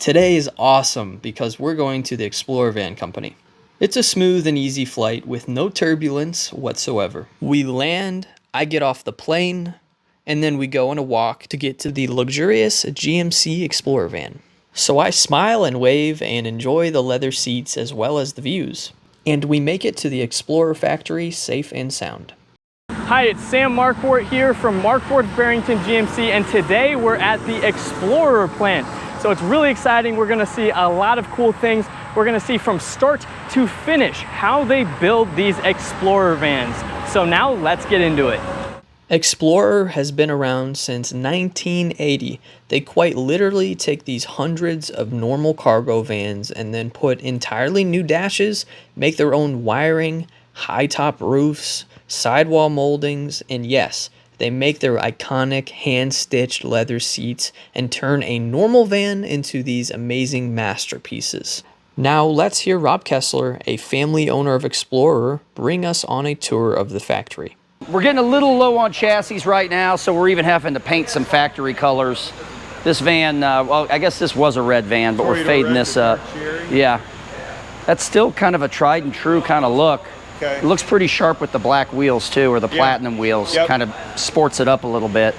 Today is awesome because we're going to the Explorer Van Company. It's a smooth and easy flight with no turbulence whatsoever. We land, I get off the plane, and then we go on a walk to get to the luxurious GMC Explorer Van. So I smile and wave and enjoy the leather seats as well as the views. And we make it to the Explorer factory safe and sound. Hi, it's Sam Marquardt here from Marquardt of Barrington GMC, and today we're at the Explorer plant. So it's really exciting. We're gonna see a lot of cool things. We're gonna see from start to finish how they build these Explorer vans. So now let's get into it. Explorer has been around since 1980. They quite literally take these hundreds of normal cargo vans and then put entirely new dashes, make their own wiring, high top roofs, sidewall moldings, and yes, they make their iconic hand-stitched leather seats and turn a normal van into these amazing masterpieces. Now let's hear Rob Kessler, a family owner of Explorer, bring us on a tour of the factory. We're getting a little low on chassis right now, so we're even having to paint some factory colors. This van, well, I guess this was a red van, but we're fading this up. Yeah, that's still kind of a tried and true kind of look. Okay. It looks pretty sharp with the black wheels too, or the platinum wheels. Yep. Kind of sports it up a little bit.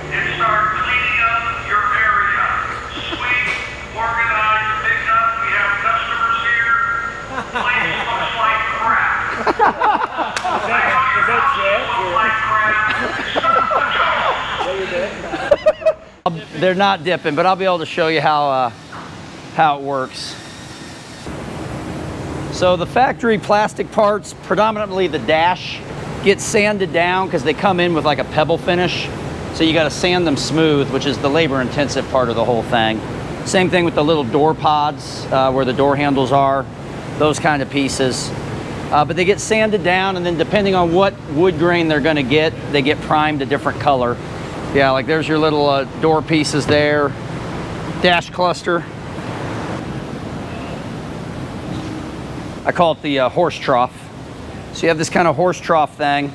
And start cleaning up your area. Sweep, organize, pick up. We have customers here. Place looks like crap. Is that Jack? They're not dipping, but I'll be able to show you how it works. So the factory plastic parts, predominantly the dash, get sanded down because they come in with like a pebble finish. So you got to sand them smooth, which is the labor intensive part of the whole thing. Same thing with the little door pods where the door handles are, those kind of pieces. But they get sanded down, and then depending on what wood grain they're going to get, they get primed a different color. Yeah, like there's your little door pieces there, dash cluster. I call it the horse trough. So you have this kind of horse trough thing.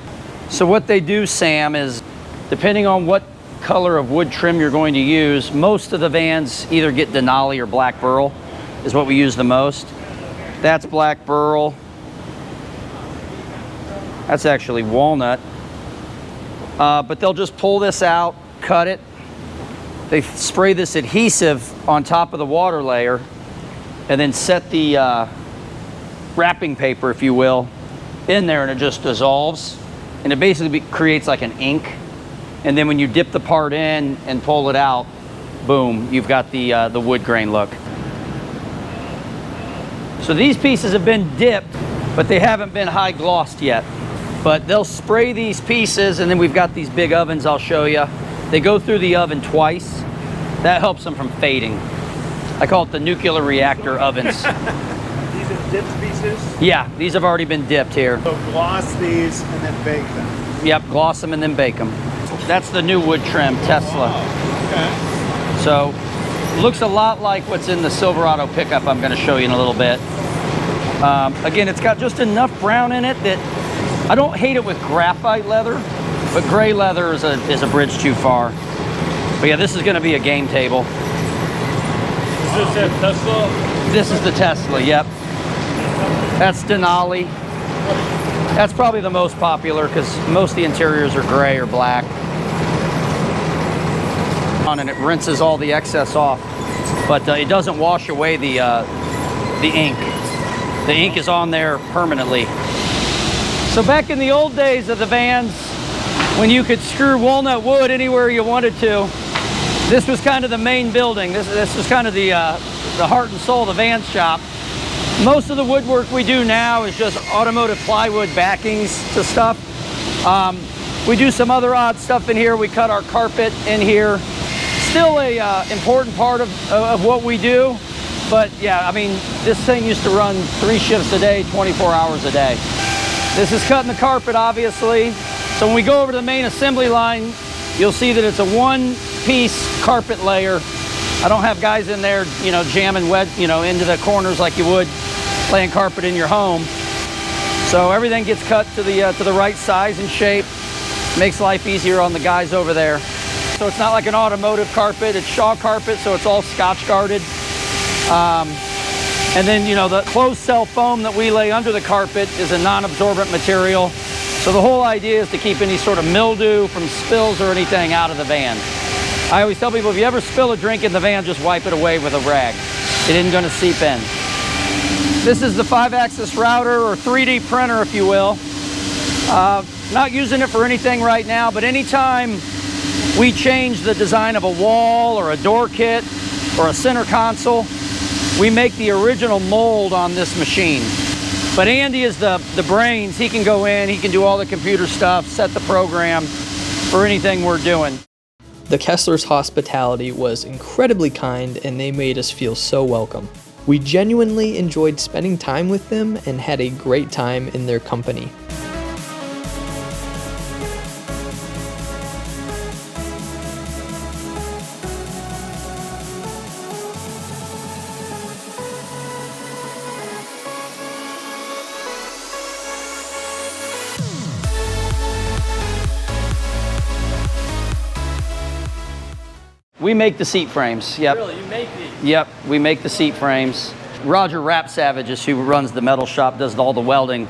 So what they do, Sam, is depending on what color of wood trim you're going to use, most of the vans either get Denali or black burl is what we use the most. That's black burl. That's actually walnut. But they'll just pull this out, cut it. They spray this adhesive on top of the water layer and then set the wrapping paper, if you will, in there, and it just dissolves, and it basically creates like an ink. And then when you dip the part in and pull it out, boom, you've got the wood grain look. So these pieces have been dipped, but they haven't been high glossed yet. But they'll spray these pieces, and then we've got these big ovens I'll show you. They go through the oven twice. That helps them from fading. I call it the nuclear reactor ovens. Dipped pieces? Yeah, these have already been dipped here. So gloss these and then bake them? Yep, gloss them and then bake them. That's the new wood trim, Tesla. Oh, okay. So, looks a lot like what's in the Silverado pickup I'm going to show you in a little bit. Again, it's got just enough brown in it that I don't hate it with graphite leather, but gray leather is a bridge too far. But yeah, this is going to be a game table. Is this a Tesla? This is the Tesla, yep. That's Denali. That's probably the most popular because most of the interiors are gray or black. And it rinses all the excess off, but it doesn't wash away the ink. The ink is on there permanently. So back in the old days of the vans, when you could screw walnut wood anywhere you wanted to, this was kind of the main building. This was kind of the heart and soul of the van shop. Most of the woodwork we do now is just automotive plywood backings to stuff. We do some other odd stuff in here. We cut our carpet in here. Still a important part of what we do. But yeah, I mean, this thing used to run 3 shifts a day, 24 hours a day. This is cutting the carpet, obviously. So when we go over to the main assembly line, you'll see that it's a one-piece carpet layer. I don't have guys in there, jamming into the corners like you would laying carpet in your home. So everything gets cut to the right size and shape. Makes life easier on the guys over there. So it's not like an automotive carpet. It's Shaw carpet, so it's all Scotch guarded. And then, you know, the closed cell foam that we lay under the carpet is a non-absorbent material. So the whole idea is to keep any sort of mildew from spills or anything out of the van. I always tell people, if you ever spill a drink in the van, just wipe it away with a rag. It isn't going to seep in. This is the 5-axis router, or 3D printer, if you will. Not using it for anything right now, but anytime we change the design of a wall or a door kit or a center console, we make the original mold on this machine. But Andy is the brains. He can go in, he can do all the computer stuff, set the program for anything we're doing. The Kesslers' hospitality was incredibly kind, and they made us feel so welcome. We genuinely enjoyed spending time with them and had a great time in their company. We make the seat frames. Yep. Really, you make these? Yep, we make the seat frames. Roger Rapsavages, who runs the metal shop, does all the welding.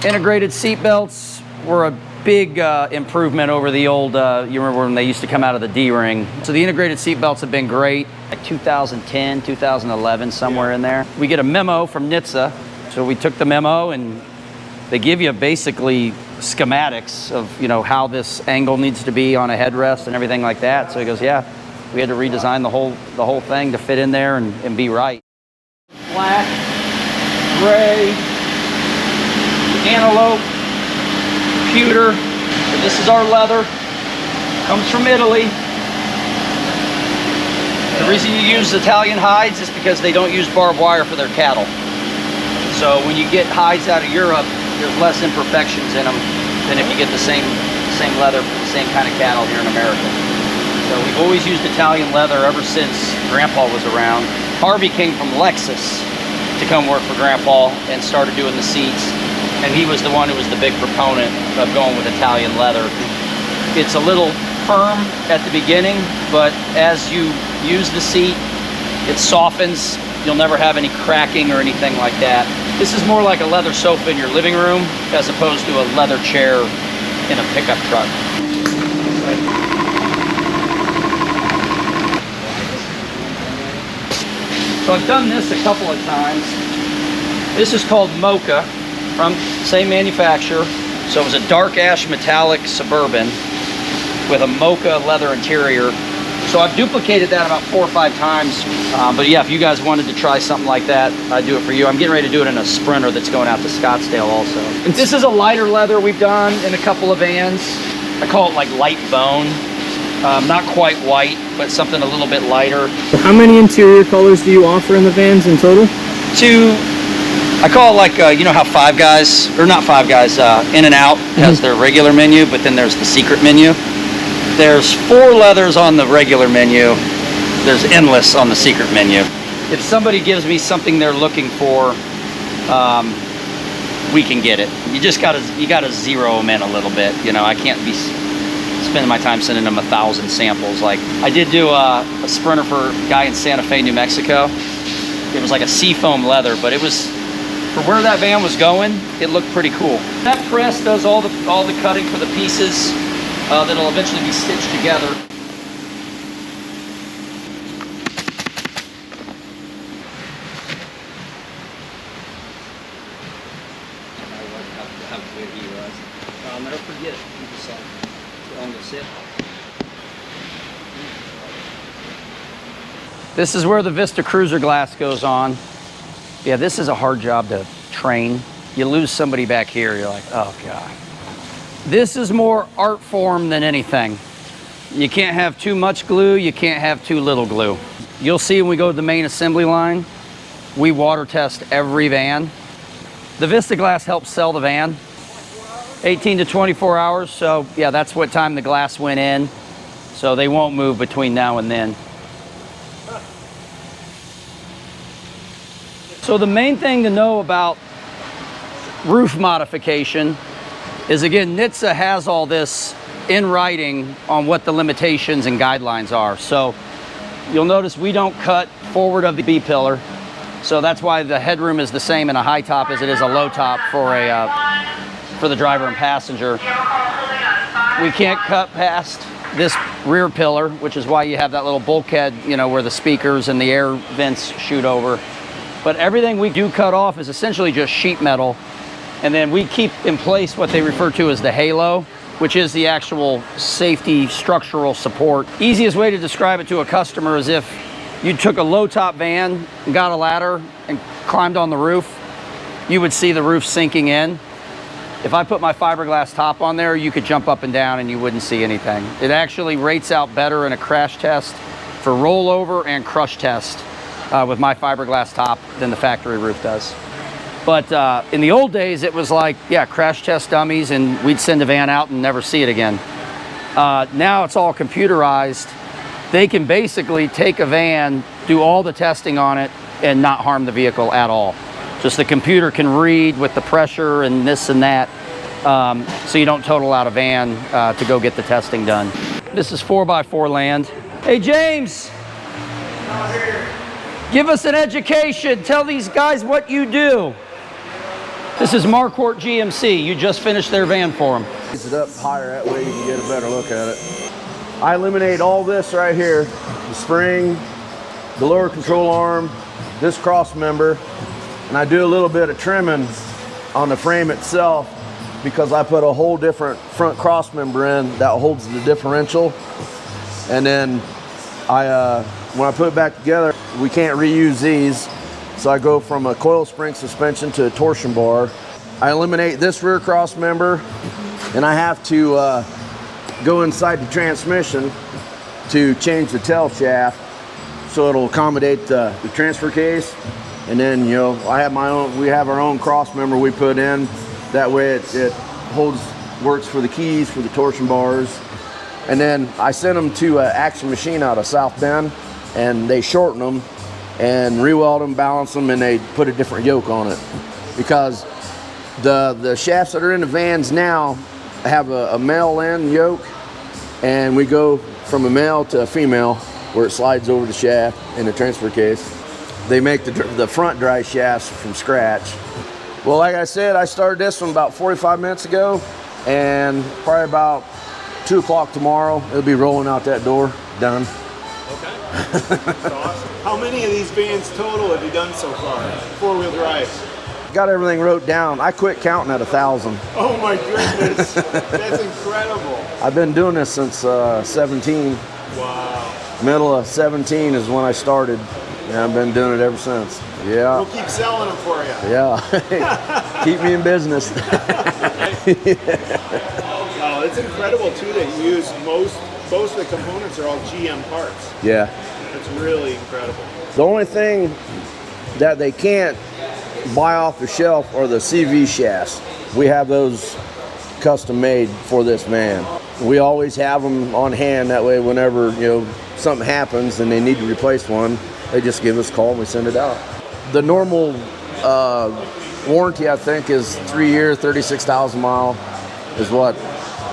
Integrated seat belts were a big improvement over the old, you remember when they used to come out of the D-ring. So the integrated seat belts have been great, like 2010, 2011, somewhere in there. We get a memo from NHTSA. So we took the memo and they give you basically schematics of, you know, how this angle needs to be on a headrest and everything like that. So he goes, yeah, we had to redesign the whole thing to fit in there and be right. Black, gray, antelope, pewter. And this is our leather. Comes from Italy. The reason you use Italian hides is because they don't use barbed wire for their cattle. So when you get hides out of Europe, there's less imperfections in them than if you get the same leather for the same kind of cattle here in America. So we've always used Italian leather ever since Grandpa was around. Harvey came from Lexus to come work for Grandpa and started doing the seats. And he was the one who was the big proponent of going with Italian leather. It's a little firm at the beginning, but as you use the seat, it softens. You'll never have any cracking or anything like that. This is more like a leather sofa in your living room as opposed to a leather chair in a pickup truck. So I've done this a couple of times. This is called Mocha, from same manufacturer. So it was a dark ash metallic Suburban with a Mocha leather interior. So I've duplicated that about 4 or 5 times. But yeah, if you guys wanted to try something like that, I'd do it for you. I'm getting ready to do it in a Sprinter that's going out to Scottsdale also. And this is a lighter leather we've done in a couple of vans. I call it like light bone. Not quite white, but something a little bit lighter. How many interior colors do you offer in the vans in total? I call it like, you know how Five Guys, or not Five Guys, In-N-Out has their regular menu, but then there's the secret menu. There's 4 leathers on the regular menu. There's endless on the secret menu. If somebody gives me something they're looking for, we can get it. You gotta zero them in a little bit. You know, I can't be spending my time sending them 1,000 samples. Like I did do a Sprinter for a guy in Santa Fe, New Mexico. It was like a seafoam leather, but it was, for where that van was going, it looked pretty cool. That press does all the cutting for the pieces that'll eventually be stitched together. How good he was. I'll never forget it. He just on the sit. This is where the Vista cruiser glass goes on. Yeah, this is a hard job to train. You lose somebody back here, you're like, oh God. This is more art form than anything. You can't have too much glue, you can't have too little glue. You'll see when we go to the main assembly line, we water test every van. The Vista glass helps sell the van. 18 to 24 hours, so yeah, that's what time the glass went in. So they won't move between now and then. So the main thing to know about roof modification is, again, NHTSA has all this in writing on what the limitations and guidelines are. So you'll notice we don't cut forward of the B pillar. So that's why the headroom is the same in a high top as it is a low top for the driver and passenger. We can't cut past this rear pillar, which is why you have that little bulkhead, you know, where the speakers and the air vents shoot over. But everything we do cut off is essentially just sheet metal. And then we keep in place what they refer to as the halo, which is the actual safety structural support. Easiest way to describe it to a customer is if you took a low top van, got a ladder and climbed on the roof, you would see the roof sinking in. If I put my fiberglass top on there, you could jump up and down and you wouldn't see anything. It actually rates out better in a crash test for rollover and crush test with my fiberglass top than the factory roof does. But in the old days, it was like, yeah, crash test dummies, and we'd send a van out and never see it again. Now it's all computerized. They can basically take a van, do all the testing on it, and not harm the vehicle at all. Just the computer can read with the pressure and this and that, so you don't total out a van to go get the testing done. This is 4x4 land. Hey, James, give us an education. Tell these guys what you do. This is Marquardt GMC. You just finished their van for them. Raise it up higher, that way you can get a better look at it. I eliminate all this right here, the spring, the lower control arm, this cross member, and I do a little bit of trimming on the frame itself because I put a whole different front cross member in that holds the differential. And then when I put it back together, we can't reuse these. So I go from a coil spring suspension to a torsion bar. I eliminate this rear cross member, and I have to go inside the transmission to change the tail shaft so it'll accommodate the transfer case. And then, you know, we have our own cross member we put in. That way it works for the keys, for the torsion bars. And then I send them to Action Machine out of South Bend, and they shorten them and re-weld them, balance them, and they put a different yoke on it. Because the shafts that are in the vans now have a male end yoke, and we go from a male to a female where it slides over the shaft in the transfer case. They make the front dry shafts from scratch. Well, like I said, I started this one about 45 minutes ago, and probably about 2 o'clock tomorrow, it'll be rolling out that door, done. Okay. That's awesome. How many of these vans total have you done so far? 4-wheel drive? Got everything wrote down. I quit counting at 1,000. Oh my goodness, that's incredible. I've been doing this since 17. Wow. Middle of 17 is when I started, and I've been doing it ever since. Yeah. We'll keep selling them for you. Yeah. Keep me in business. Oh, it's incredible too that you use most of the components are all GM parts. Yeah. It's really incredible. The only thing that they can't buy off the shelf are the CV shafts. We have those custom made for this van. We always have them on hand, that way whenever, you know, something happens and they need to replace one, they just give us a call and we send it out. The normal warranty, I think, is 3 year, 36,000 mile is what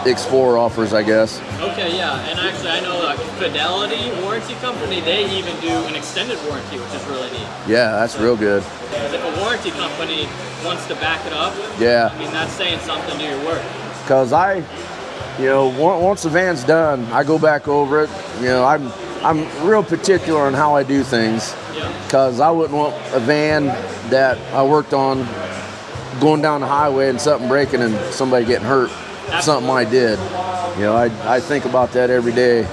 the Explorer offers, I guess. Okay, yeah, and actually I know the Fidelity warranty company, they even do an extended warranty, which is really neat. Yeah, that's real good. If a warranty company wants to back it up, Yeah. I mean, that's saying something to your work. Because once the van's done, I go back over it. You know, I'm real particular on how I do things. Because I wouldn't want a van that I worked on going down the highway and something breaking and somebody getting hurt. Something I did. You know, I think about that every day.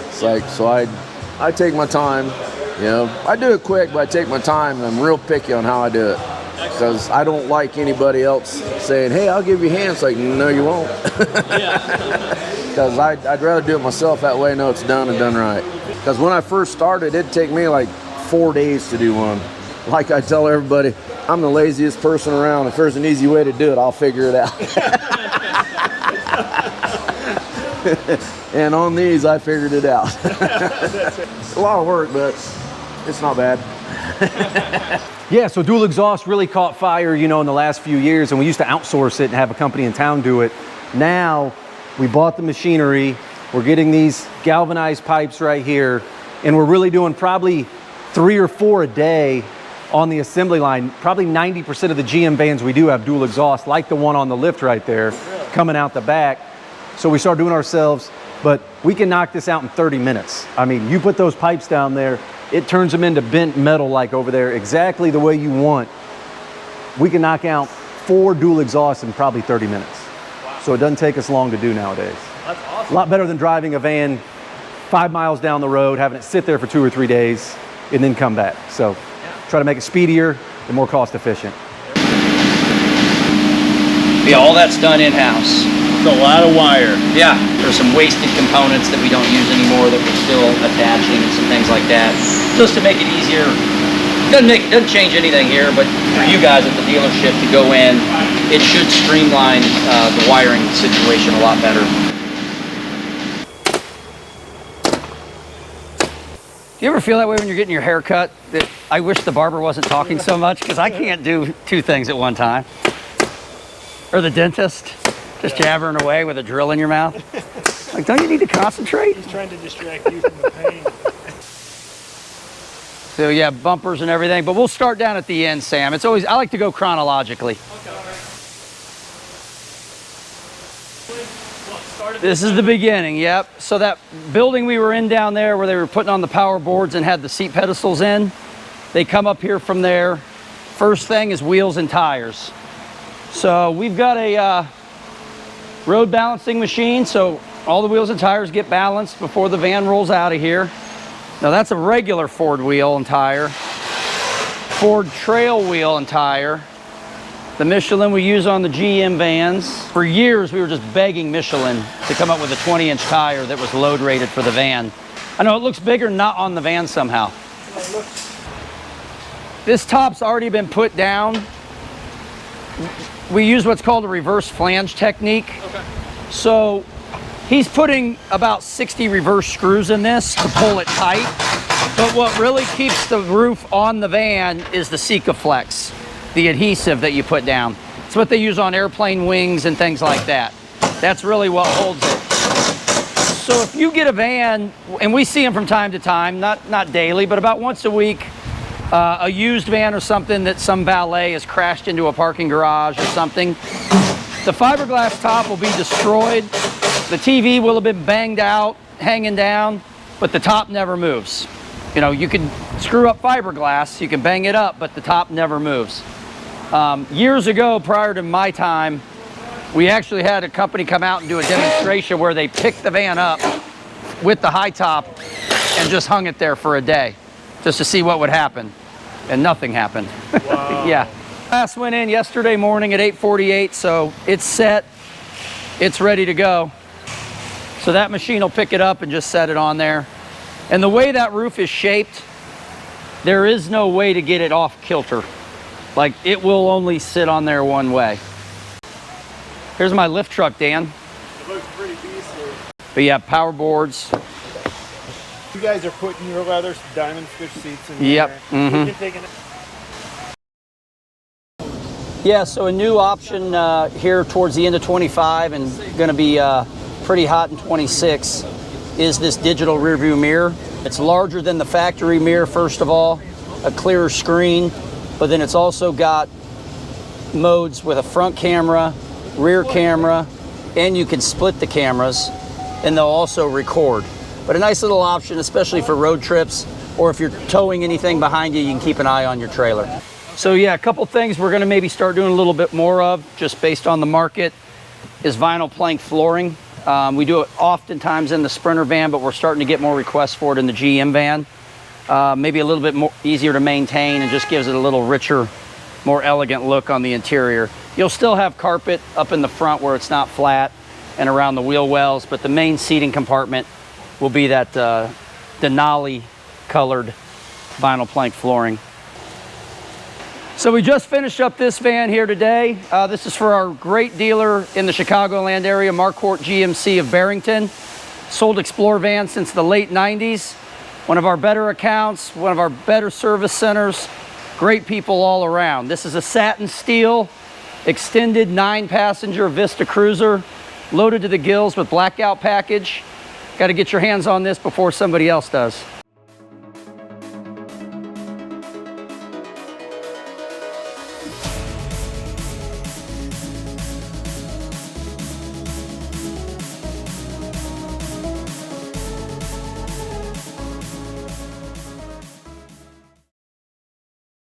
It's like, so I take my time. You know, I do it quick, but I take my time, and I'm real picky on how I do it. Because I don't like anybody else saying, hey, I'll give you hands. Like, no, you won't. Because I'd rather do it myself, that way I know it's done and done right. Because when I first started, it'd take me like 4 days to do one. Like I tell everybody, I'm the laziest person around. If there's an easy way to do it, I'll figure it out. And on these, I figured it out. A lot of work, but it's not bad. Yeah, so dual exhaust really caught fire, you know, in the last few years, and we used to outsource it and have a company in town do it. Now we bought the machinery. We're getting these galvanized pipes right here, and we're really doing probably 3 or 4 a day on the assembly line. Probably 90% of the GM vans we do have dual exhaust, like the one on the lift right there, coming out the back. So we start doing ourselves, but we can knock this out in 30 minutes. I mean, you put those pipes down there, it turns them into bent metal like over there, exactly the way you want. We can knock out 4 dual exhausts in probably 30 minutes. Wow. So it doesn't take us long to do nowadays. That's awesome. A lot better than driving a van 5 miles down the road, having it sit there for 2 or 3 days, and then come back. So try to make it speedier and more cost efficient. Yeah, all that's done in-house. It's a lot of wire. Yeah, there's some wasted components that we don't use anymore that we're still attaching and some things like that, just to make it easier. Doesn't change anything here, but for you guys at the dealership to go in, it should streamline the wiring situation a lot better. Do you ever feel that way when you're getting your hair cut? That I wish the barber wasn't talking so much, because I can't do 2 things at one time. Or the dentist, just jabbering away with a drill in your mouth. Like, don't you need to concentrate? He's trying to distract you from the pain. So yeah, bumpers and everything, but we'll start down at the end, Sam. It's always, I like to go chronologically. This is the beginning, yep. So that building we were in down there where they were putting on the power boards and had the seat pedestals in, they come up here from there. First thing is wheels and tires. So we've got a road balancing machine, so all the wheels and tires get balanced before the van rolls out of here. Now that's a regular Ford wheel and tire. Ford trail wheel and tire. The Michelin we use on the GM vans. For years we were just begging Michelin to come up with a 20-inch tire that was load rated for the van. I know it looks bigger, not on the van somehow. This top's already been put down. We use what's called a reverse flange technique. Okay. So he's putting about 60 reverse screws in this to pull it tight. But what really keeps the roof on the van is the Sikaflex, the adhesive that you put down. It's what they use on airplane wings and things like that. That's really what holds it. So if you get a van, and we see them from time to time, not daily, but about once a week, a used van or something that some valet has crashed into a parking garage or something, the fiberglass top will be destroyed. The TV will have been banged out, hanging down, but the top never moves. You know, you can screw up fiberglass, you can bang it up, but the top never moves. Years ago, prior to my time, we actually had a company come out and do a demonstration where they picked the van up with the high top and just hung it there for a day, just to see what would happen. And nothing happened. Wow. Yeah. Glass went in yesterday morning at 8:48, so it's set. It's ready to go. So that machine will pick it up and just set it on there. And the way that roof is shaped, there is no way to get it off kilter. Like, it will only sit on there one way. Here's my lift truck, Dan. It looks pretty beastly. But yeah, power boards. You guys are putting your leather diamond fish seats in Yep. there. Mm-hmm. Yeah, so a new option here towards the end of 25 and going to be pretty hot in 26 is this digital rear view mirror. It's larger than the factory mirror, first of all, a clearer screen, but then it's also got modes with a front camera, rear camera, and you can split the cameras, and they'll also record. But a nice little option, especially for road trips, or if you're towing anything behind you, you can keep an eye on your trailer. So yeah, a couple things we're gonna maybe start doing a little bit more of, just based on the market, is vinyl plank flooring. We do it oftentimes in the Sprinter van, but we're starting to get more requests for it in the GM van. Maybe a little bit more easier to maintain and just gives it a little richer, more elegant look on the interior. You'll still have carpet up in the front where it's not flat and around the wheel wells, but the main seating compartment will be that Denali colored vinyl plank flooring. So we just finished up this van here today. This is for our great dealer in the Chicagoland area, Marquardt GMC of Barrington. Sold Explorer Vans since the late 90s. One of our better accounts, one of our better service centers. Great people all around. This is a satin steel extended 9-passenger Vista cruiser. loaded to the gills with blackout package. Got to get your hands on this before somebody else does.